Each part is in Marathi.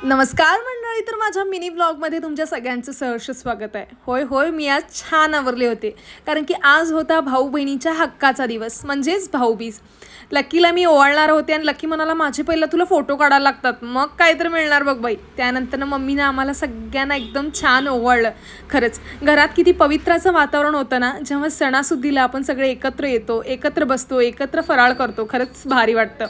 नमस्कार मंडळी, तर माझ्या मिनी ब्लॉगमध्ये तुमच्या सगळ्यांचं सहर्ष स्वागत आहे. होय होय, मी आज छान आवरले होते कारण की आज होता भाऊ बहिणीच्या हक्काचा दिवस म्हणजेच भाऊबीज. लकीला मी ओवाळणार होते आणि लकी म्हणाला माझे पहिलं तुला फोटो काढायला लागतात, मग काय तर मिळणार बघ बाई. त्यानंतर मम्मीनं आम्हाला सगळ्यांना एकदम छान ओवाळलं. खरंच घरात किती पवित्राचं वातावरण होतं ना, जेव्हा सणासुदीला आपण सगळे एकत्र येतो, एकत्र बसतो, एकत्र फराळ करतो, खरंच भारी वाटतं.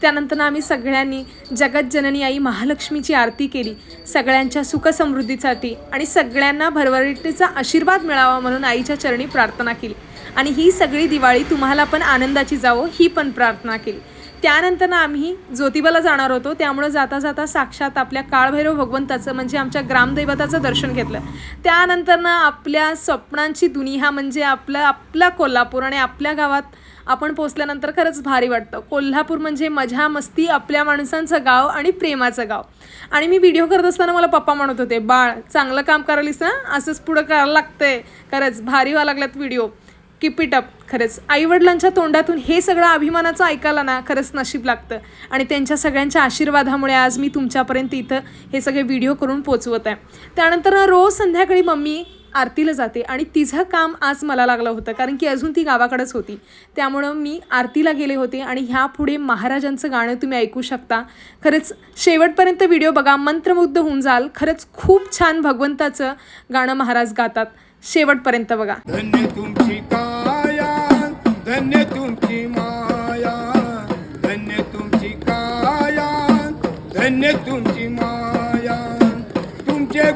त्यानंतर आम्ही सगळ्यांनी जगतजननी आई महालक्ष्मीची आरती केली, सगळ्यांच्या सुखसमृद्धीसाठी आणि सगळ्यांना भरभराटीचा आशीर्वाद मिळावा म्हणून आईच्या चरणी प्रार्थना केली. आणि ही सगळी दिवाळी तुम्हाला पण आनंदाची जावो ही पण प्रार्थना केली. त्यानंतर आम्ही ज्योतिबाला जाणार होतो, त्यामुळे जाता जाता साक्षात आपल्या काळभैरव भगवंताचं म्हणजे आमच्या ग्रामदैवताचं दर्शन घेतलं. त्यानंतर आपल्या स्वप्नांची दुनिया म्हणजे आपला कोल्हापूर आणि आपल्या गावात आपण पोचल्यानंतर खरंच भारी वाटतं. कोल्हापूर म्हणजे मजा मस्ती, आपल्या माणसांचं गाव आणि प्रेमाचं गाव. आणि मी व्हिडिओ करत असताना मला पप्पा म्हणत होते, बाळ चांगलं काम करायलीस ना, असंच पुढं करायला लागतंय. खरंच भारी व्हायला लागल्यात व्हिडिओ, कीप इट अप. खरंच आईवडिलांच्या तोंडातून हे सगळं अभिमानाचं ऐकायला ना खरंच नशीब लागतं. आणि त्यांच्या सगळ्यांच्या आशीर्वादामुळे आज मी तुमच्यापर्यंत इथं हे सगळे व्हिडिओ करून पोचवत आहे. त्यानंतर रोज संध्याकाळी मम्मी आरतीला जाते आणि तिचं काम आज मला लागलं होतं कारण की अजून ती गावाकडेच होती. त्यामुळं मी आरतीला गेले होते आणि ह्यापुढे महाराजांचं गाणं तुम्ही ऐकू शकता. खरंच शेवटपर्यंत व्हिडिओ बघा, मंत्रमुग्ध होऊन जाल. खरंच खूप छान भगवंताचं गाणं महाराज गातात, शेवटपर्यंत बघा. धन्य तुमची काया, धन्य तुमची माया, धन्य तुमची काया, धन्य तुमची माया, तुमचे